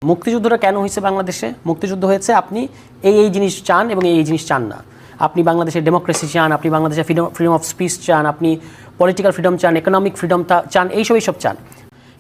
মুক্তিযুদ্ধটা কেন হয়েছে বাংলাদেশে? মুক্তিযুদ্ধ হয়েছে আপনি এই জিনিস চান এবং এই জিনিস চান না। আপনি বাংলাদেশের ডেমোক্রেসি চান, আপনি বাংলাদেশের ফ্রিডম অফ স্পিচ চান, আপনি পলিটিক্যাল ফ্রিডম চান, ইকোনমিক ফ্রিডম চান, এইসব চান।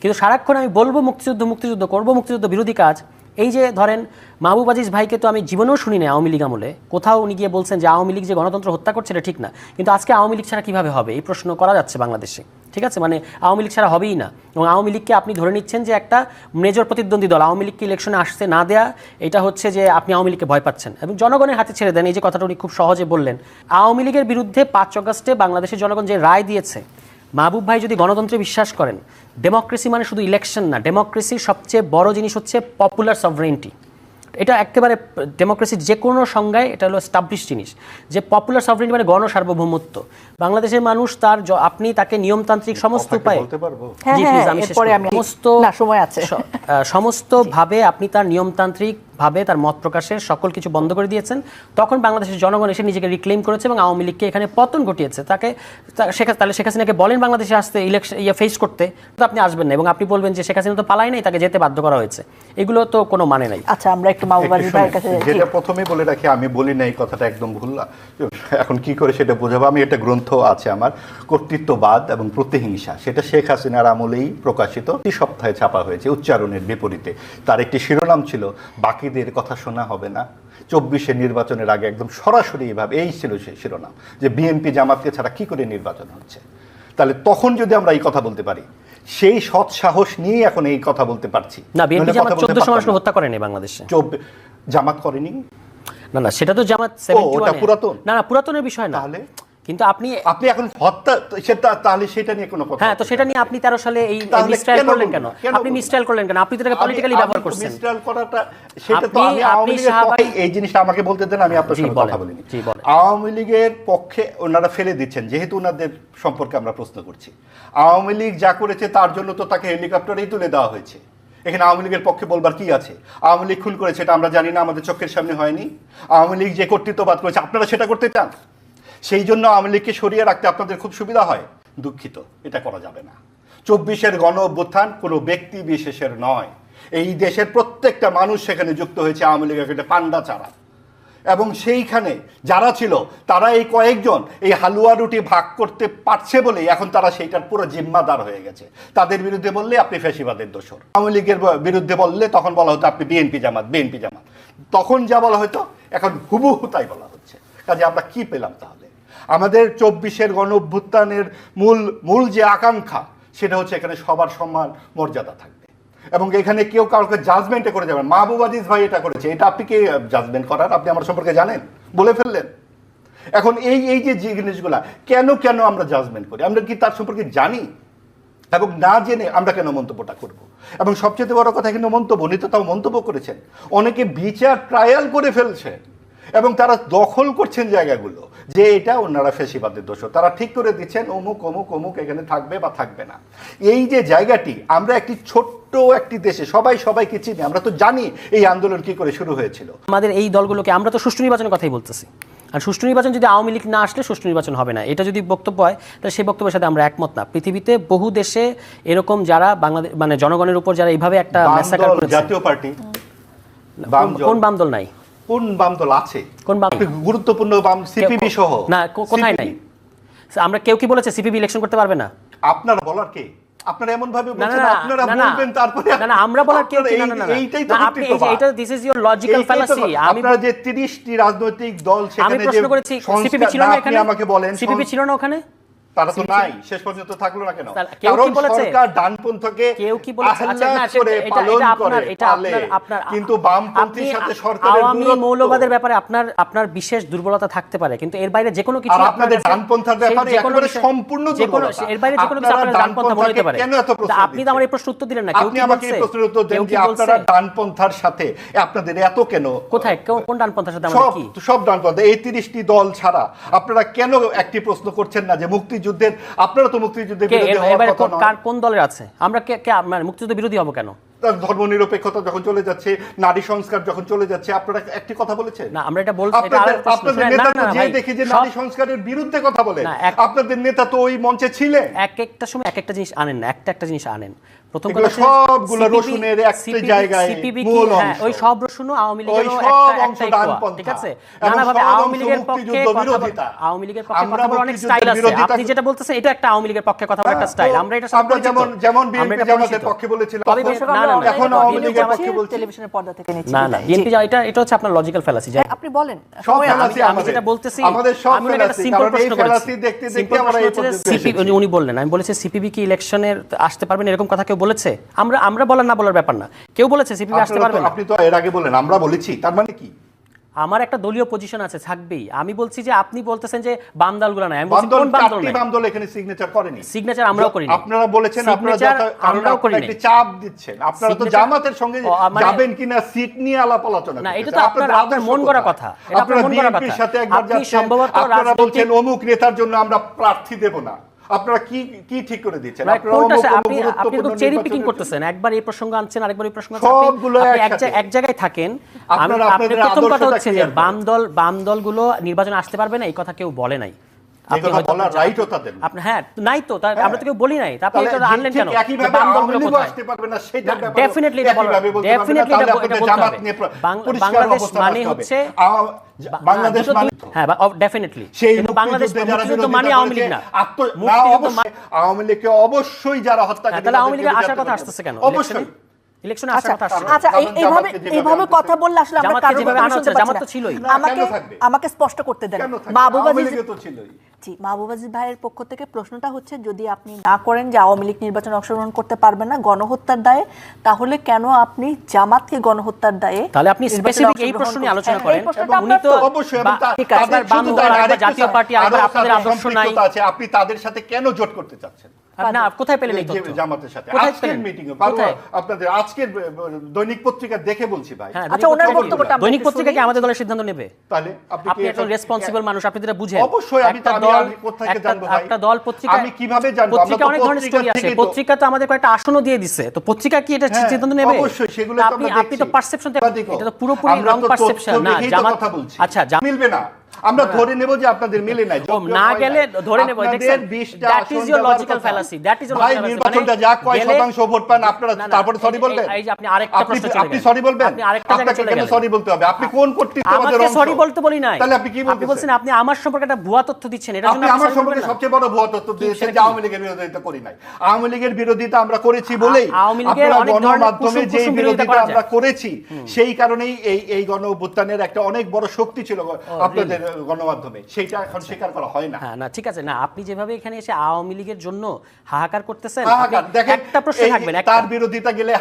কিন্তু সারাক্ষণ আমি বলবো মুক্তিযুদ্ধ করবো, মুক্তিযুদ্ধ বিরোধী কাজ। এই যে ধরেন মাহবুব আজিজ ভাইকে তো আমি জীবনেও শুনি না আওয়ামী লীগ আমলে কোথাও উনি গিয়ে বলছেন যে আওয়ামী লীগ যে গণতন্ত্র হত্যা করছে এটা ঠিক না। কিন্তু আজকে আওয়ামী লীগ ছাড়া কীভাবে হবে এই প্রশ্ন করা যাচ্ছে বাংলাদেশে, ঠিক আছে? মানে আওয়ামী লীগ ছাড়া হবেই না। এবং আওয়ামী লীগকে আপনি ধরে নিচ্ছেন যে একটা মেজর প্রতিদ্বন্দ্বী দল। আওয়ামী লীগকে ইলেকশনে আসতে না দেয়া, এটা হচ্ছে যে আপনি আওয়ামী লীগকে ভয় পাচ্ছেন এবং জনগণের হাতে ছেড়ে দেন। এই যে কথাটা উনি খুব সহজে বললেন। আওয়ামী লীগের বিরুদ্ধে 5 অগাস্টে বাংলাদেশের জনগণ যে রায় দিয়েছে, মাহবুব ভাই যদি গণতন্ত্রে বিশ্বাস করেন, ডেমোক্রেসি মানে শুধু ইলেকশন না, ডেমোক্রেসির সবচেয়ে বড় জিনিস হচ্ছে পপুলার সভরেন্টি। এটা একেবারে ডেমোক্রেসির যে কোনো সংজ্ঞায় এটা হলো স্টাবলিশ জিনিস, যে পপুলার সভরেন্টি মানে গণসার্বভৌমত্ব। বাংলাদেশের মানুষ তার আপনি তাকে নিয়মতান্ত্রিক সমস্ত উপায়ে সমস্তভাবে আপনি তার নিয়মতান্ত্রিকভাবে তার মত প্রকাশের সকল কিছু বন্ধ করে দিয়েছেন। তখন বাংলাদেশের জনগণ এসে নিজেকে রিক্লেম করেছে এবং আওয়ামী লীগকে এখানে পতন ঘটিয়েছে। তাহলে শেখ হাসিনাকে বলেন বাংলাদেশে আসতে, ইলেকশন ফেস করতে, তো আপনি আসবেন না এবং আপনি বলবেন যে শেখ হাসিনা তো পালাই নাই, তাকে যেতে বাধ্য করা হয়েছে। এগুলো তো কোনো মানে নাই। আচ্ছা, আমরা একটু মাহবুব আজিজ ভাইয়ের কাছে যেটা প্রথমে বলে রাখি, আমি বলি না এই কথাটা একদম ভুল। এখন কি করে সেটা বোঝাবো? আমি একটা গ্রন্থ আছে আমার, কর্তৃত্ববাদ এবং প্রতিহিংসা, সেটা শেখ হাসিনার আমলেই প্রকাশিত, 2 সপ্তাহে ছাপা হয়েছে উচ্চারণের বিপরীতে। তার একটি শিরোনাম ছিল বাকিদের কথা শোনা হবে না। 24-এর নির্বাচনের আগে একদম সরাসরি এইভাবে এই ছিল সেই শিরোনাম, যে বিএনপি জামাতকে ছাড়া কি করে নির্বাচন হচ্ছে। তাহলে তখন যদি আমরা এই কথা বলতে পারি, সেই সৎ সাহস নিয়ে এখন এই কথা বলতে পারছি না। বিএনপি জামাত 1400 মানুষ হত্যা করেনি বাংলাদেশে। জামাত করেনি? না, সেটা তো জামাত পুরাতন না, পুরাতনের বিষয় না। তাহলে কিন্তু আপনি এখন হত্যা তাহলে সেটা নিয়ে কোনো কথা? হ্যাঁ, তো সেটা নিয়ে আপনি 13 সালে এই মিসট্রায়াল করলেন কেন? আপনি মিসট্রায়াল করলেন কেন? আপনি তো এটাকে পলিটিক্যালি ব্যবহার করছেন। মিসট্রায়াল করাটা সেটা তো আমি আওয়ামী লীগের পক্ষে, এই জিনিসটা আমাকে বলতে দেন, আমি আপনার সাথে কথা বলিনি। আওয়ামী লীগের পক্ষে ওনারা ফেলে দিচ্ছেন, যেহেতু ওনাদের সম্পর্কে আমরা প্রশ্ন করছি। আওয়ামী লীগ যা করেছে তার জন্য তো তাকে হেলিকপ্টারেই তুলে দেওয়া হয়েছে। এখানে আওয়ামী লীগের পক্ষে বলবার কি আছে? আওয়ামী লীগ খুন করেছে, এটা আমরা জানি না? আমাদের চোখের সামনে হয়নি? আওয়ামী লীগ যে কর্তৃত্ববাদ করেছে, আপনারা সেটা করতে চান? সেই জন্য আওয়ামী লীগকে সরিয়ে রাখতে আপনাদের খুব সুবিধা হয়। দুঃখিত, এটা করা যাবে না। 24-এর গণ অভ্যুত্থান কোনো ব্যক্তি বিশেষের নয়। এই দেশের প্রত্যেকটা মানুষ সেখানে যুক্ত হয়েছে আওয়ামী লীগের একটা পান্ডা চারা। এবং সেইখানে যারা ছিল তারা এই কয়েকজন এই হালুয়া রুটি ভাগ করতে পারছে বলেই এখন তারা সেইটার পুরো জিম্মাদার হয়ে গেছে। তাদের বিরুদ্ধে বললে আপনি ফ্যাসিবাদের দোসর, আওয়ামী লীগের বিরুদ্ধে বললে তখন বলা হতো আপনি বিএনপি জামাত। তখন যা বলা হতো এখন হুবহু তাই বলা হচ্ছে। কাজে আমরা কি পেলাম তাহলে? আমাদের 24-এর গণ অভ্যুত্থানের মূল যে আকাঙ্ক্ষা, সেটা হচ্ছে এখানে সবার সম্মান মর্যাদা থাকবে এবং এখানে কেউ কাউকে জাজমেন্টে করে যাবেন। মাহবুব আজিজ ভাই এটা করেছে, এটা আপনি কে জাজমেন্ট করার? আপনি আমার সম্পর্কে জানেন? বলে ফেললেন। এখন এই যে জিনিসগুলা কেন আমরা জাজমেন্ট করি? আমরা কি তার সম্পর্কে জানি? এবং না জেনে আমরা কেন মন্তব্যটা করব? এবং সবচেয়ে বড় কথা, এখানে মন্তব্য উনি তো তাও মন্তব্য করেছেন, অনেকে বিচার ট্রায়াল করে ফেলছে এবং তারা দখল করছেন জায়গাগুলো, যে এটা ওনারা ফ্যাসিবাদের দোষ, তারা ঠিক করে দিচ্ছেন অমুক অমুক অমুক এখানে থাকবে বা থাকবে না। এই যে জায়গাটি, আমরা একটি ছোট্ট একটি দেশে সবাইকে চিনি, আমরা তো জানি এই আন্দোলন কি করে শুরু হয়েছিল। আমাদের এই দলগুলোকে আমরা তো সুষ্ঠু নির্বাচনের কথাই বলতেছি, আর সুষ্ঠু নির্বাচন যদি আওয়ামী লীগ না আসলে সুষ্ঠু নির্বাচন হবে না, এটা যদি বক্তব্য হয় তাহলে সেই বক্তব্যের সাথে আমরা একমত না। পৃথিবীতে বহু দেশে এরকম যারা বাংলাদেশ মানে জনগণের উপর যারা এইভাবে একটা ম্যাসাকার করেছে। জাতীয় পার্টি কোন বাম দল নাই? কোন বাম দল আছে? কোন বাম গুরুত্বপূর্ণ বাম সিপিবি সহ না, কোথায় নাই? আমরা কেউ কি বলেছে সিপিবি ইলেকশন করতে পারবে না? আপনারা বলার কে? আপনারা এমন ভাবে বলছেন, আপনারা বলবেন তারপরে না আমরা বলার কে? এইটাই তো এটা this is your logical fallacy. আপনারা যে 30টি রাজনৈতিক দল সেখানে যে সিপিবি ছিল না, এখানে আমাকে বলেন সিপিবি ছিল না ওখানে? তারা তো নাই, শেষ পর্যন্ত থাকলো না কেন? কারণ সরকার ডানপন্থকে কেউ কি বলেছে? আচ্ছা না, এটা আপনার কিন্তু বামপন্থীর সাথে সরকারের আওয়ামী মৌলবাদের ব্যাপারে আপনার বিশেষ দুর্বলতা থাকতে পারে, কিন্তু এর বাইরে যে কোনো কিছু আপনাদের ডানপন্থার ব্যাপারে একেবারে সম্পূর্ণ দুর্বলতা। এর বাইরে যে কোনো কিছু আপনার ডানপন্থা মনে হতে পারে। আপনি তো আমার এই প্রশ্ন উত্তর দিলেন না। আপনি আমাকে এই প্রশ্নের উত্তর দেন যে আপনারা ডানপন্থার সাথে আপনাদের এত কেন? কোথায় কোন ডানপন্থার সাথে আমরা কি? সব ডানপন্থা, এই 30টি দল ছাড়া আপনারা কেন একটি প্রশ্ন করছেন না যে মুক্তিযুদ্ধের, আপনারা তো মুক্তিযুদ্ধের বিরোধী হওয়ার কথা নয়। কোন দলের আছে? আমরা কে মুক্তিযুদ্ধ বিরোধী হব কেন? ধর্মনিরপেক্ষতা যখন চলে যাচ্ছে, নারী সংস্কার যখন চলে যাচ্ছে, আপনারা একটি কথা বলেছেন না? আমরা এটা বলছি, আপনাদের নেতা তো যে দেখি যে নারী সংস্কারের বিরুদ্ধে কথা বলে, আপনাদের নেতা তো ওই মঞ্চে ছিলেন। এক একটা সময় এক একটা জিনিস আনেন না, একটা জিনিস আনেন। প্রথম এগুলো কথা সবগুলো রসুনের একটা জায়গায় মূল অংশ। ওই সব রসুনও আওয়ামী লীগের ওই সব অংশ একটাই ডানপন্থা। কোয়া, ঠিক আছে? এবং নানাভাবে সব আওয়ামী অংশ লীগের পক্ষে মুক্তিযুদ্ধ কথা বিরোধিতা। আওয়ামী লীগের পক্ষে আমরা কথা বলার অনেক মুক্তিযুদ্ধের স্টাইল আছে। বিরোধিতা- আপনি যেটা বলতেছেন এটা একটা আওয়ামী লীগের পক্ষে কথা বলার একটা স্টাইল। আমরা এটা সাথে আমরা পরিচিত। যেমন আমরা বিএনপি এটা জামাতের পরিচিত। পক্ষে বলেছিলাম, তবে এখন না, না, না, এখন আওয়ামী লীগের পক্ষে বলছি। টেলিভিশনের পর্দা থেকে নিচ্ছি। না না, বিএনপি এটা হচ্ছে আপনার লজিক্যাল ফ্যালাসি। আপনি বলেন। সব সময় ফেলাসি আমি আমাদের। যেটা বলতেছি, আমাদের সব আমি ওনাকে একটা ফেলাসি, সিম্পল কারণ এই প্রশ্ন ফেলাসি করেছি। দেখতে দেখতে সিম্পল আমরা প্রশ্ন এই হচ্ছে পর্যন্ত সিপি, এসেছি। উনি বললেন, আমি বলেছি সিপিবি কি ইলেকশনের আসতে পারবেন এরকম কথা কেউ বলেছে? আমরা বলার না বলার ব্যাপার না, কেউ বলেছে সিপিবি আসতে পারবে না? আপনি তো এর আগে বলেন আমরা বলেছি, তার মানে কি? আমার একটা দলীয় পজিশন আছে, থাকবেই। আমি বলছি যে আপনি বলতেছেন যে বাম দলগুলো নাই, আমি বলছি বামদল, কোন বাম দল চারটি নাই? বামদল এখানে সিগনেচার করেনি। সিগনেচার আমরাও করিনি। আপনারা বলেছেন আপনারা Signature আমরাও করিনি। একটি চাপ দিচ্ছেন, আপনারা তো Signature- জামাতের সঙ্গে মানে- যাবেন কিনা সিট নিয়ে আলাপ আলোচনা না, এটা করতেছেন। তো আপনার আদর্শ মন গড়া কোথায়? কথা। এটা আপনার মন গড়া বিএনপির কথা। সাথে একবার আপনি যাচ্ছেন, সম্ভবত আপনারা রাজনৈতিক- বলছেন অমুক নেতার জন্য আমরা প্রার্থী দেব না। আপনারা কি ঠিক করে দিচ্ছেন? Right, আপনারা কোনটা অমুক আপনি গুরুত্বপূর্ণ তো চেরি পিকিং নির্বাচনের করতেছেন, একবার এই প্রসঙ্গ আনছেন, আরেকবার এই প্রসঙ্গ আনছেন। সবগুলো আপনি একসাথে। এক জায়গায় থাকেন। আপনারা আপনি আপনাদের প্রথম কথা আদর্শটা হচ্ছে যে clear করেন। বাম দলগুলো নির্বাচনে আসতে পারবে না, এই কথা কেউ বলে নাই। এই কথা বলার রাইটও তাদের নেই। আপনি হ্যাঁ নাই তো, আমরা তো কেউ বলি নাই। তা আপনি তাহলে এটা আনলেন ঠিক কেন? একইভাবে বাম আওয়ামী দলগুলো লীগও কোথায়? আসতে পারবে না, সেটার ব্যাপারে ডেফিনেটলি এটা বলতে হবে। আপনাদের জামাত নিয়ে পরিষ্কার বাংলাদেশ অবস্থান মানে আসতে হবে। হচ্ছে বাংলাদেশ মানে হ্যাঁ ডেফিনেটলি সেই কিন্তু বাংলাদেশ মুক্তিযুদ্ধে যারা মুক্তিযুদ্ধ বিরোধিতা মানে আওয়ামী লীগ করেছে, না। না, অবশ্যই আওয়ামী লীগকে অবশ্যই যারা হত্যা করেছে তাহলে আওয়ামী লীগের তাদেরকে আসার কথা বিচার আসতেছে কেন? অবশ্যই। ইলেকশনে আসার কথা আসছে। আচ্ছা, কারণ এইভাবে জামাতকে যেভাবে এইভাবে আনতেছে। কথা বললে আসলে আমরা জামাতকে কারোর যেভাবে কথা আনা শুনতে হচ্ছে, পাচ্ছি জামাত তো না। ছিলই। না, আমাকে কেন থাকবে? আমাকে স্পষ্ট করতে দেন। কেন থাকবে? মাহবুব আওয়ামী আজিজ, লীগে তো ছিলই। জি, মাহবুব আজিজ ভাইয়ের পক্ষ থেকে প্রশ্নটা হচ্ছে, যদি আপনি না করেন যে আওয়ামী লীগ নির্বাচনে অংশগ্রহণ করতে পারবে না গণহত্যার দায়ে, তাহলে কেন আপনি জামাতকে গণহত্যার দায়ে তাহলে আপনি নির্বাচনে স্পেসিফিক এই অংশগ্রহণ প্রশ্ন নিয়ে আলোচনা করছেন? করেন। এই প্রশ্নটা উনি আপনার তো তো অবশ্যই এবং ঠিক আছে, একবার বাম দল, আরেকবার জাতীয় পার্টি, আরেকবার আপনাদের আদর্শ নাই। আছে, আপনি তাদের সাথে কেন জোট করতে চাচ্ছেন? না, কোথায় পেলেন এই তথ্য? জামাতের সাথে কোথায় আজকের পেলেন? মিটিং এ কোথায়? আপনাদের আজকের দৈনিক পত্রিকা দেখে বলছি ভাই। হ্যাঁ, আচ্ছা, ওনার বক্তব্যটা আমরা দৈনিক একটু পত্রিকা কি শুনি। আমাদের দলের সিদ্ধান্ত নেবে? তাহলে আপনি আপনি কি একজন রেসপন্সিবল মানুষ, আপনি যেটা বুঝেন। অবশ্যই আমি একটা আমি দল, আমি কোথা থেকে জানবো ভাই? একটা দল পত্রিকা, আমি কিভাবে জানবো? পত্রিকা আমরা তো অনেক ধরনের পত্রিকা স্টোরি আছে। থেকেই তো- পত্রিকা তো আমাদের কয়েকটা আসনও দিয়ে দিছে, তো পত্রিকা কি এটা হ্যাঁ, সিদ্ধান্ত নেবে? অবশ্যই, সেগুলো তো আমরা আপনি তো দেখছি। পারসেপশন, সাংবাদিকও। এটা তো পুরোপুরি আমরা রং তো পারসেপশন তথ্য না। দেখেই তো জামাত, কথা বলছি। আচ্ছা মিলবে না, আমরা ধরে নেব যে আপনাদের মিলে নাই, ও, না গেলে ধরে নেব। দেখছেন, that is your logical fallacy, that is your ভাই logical fallacy। নির্বাচনটা মানে যা কয় গেলে- শতাংশ ভোট পান আপনারা না, না, তারপরে সরি বলবেন? এই যে আপনি আরেকটা প্রশ্ন চলে আপনি গেলেন। সরি বলবেন? আপনি আরেকটা জায়গায় আপনাকে চলে কেন গেলেন। সরি বলতে হবে? আপনি কোন কর্তৃত্ববাদের আমাকে অংশ? সরি বলতে বলি নাই। তাহলে আপনি কি আপনি বলছেন বলছেন? আপনি আমার সম্পর্কে একটা ভুয়া তথ্য দিচ্ছেন, এটার জন্য আপনি আপনি আমার sorry সম্পর্কে বলবেন না? সবচেয়ে বড় ভুয়া তথ্য দিয়েছেন সেটা যে কি? আওয়ামী লীগের বিরোধিতা করি নাই। আওয়ামী লীগের বিরোধিতা আমরা করেছি বলেই আওয়ামী লীগের আপনারা অনেক ধরনের গণমাধ্যমে কুসুম যে কুসুম বিরোধিতা বিরোধিতা করা আমরা যায়। করেছি, সেই কারণেই এই গণ অভ্যুত্থানের একটা অনেক বড় শক্তি ছিল আপনাদের গণমাধ্যমে, সেইটা এখন স্বীকার করা হয় না। হ্যাঁ, না ঠিক আছে, না আপনি যেভাবে এখানে এসে আওয়ামী লীগের জন্য হাহাকার করতেছেন, হাহাকার, আপনি দেখেন একটা প্রশ্ন থাকবেন, তার বিরোধিতা গেলে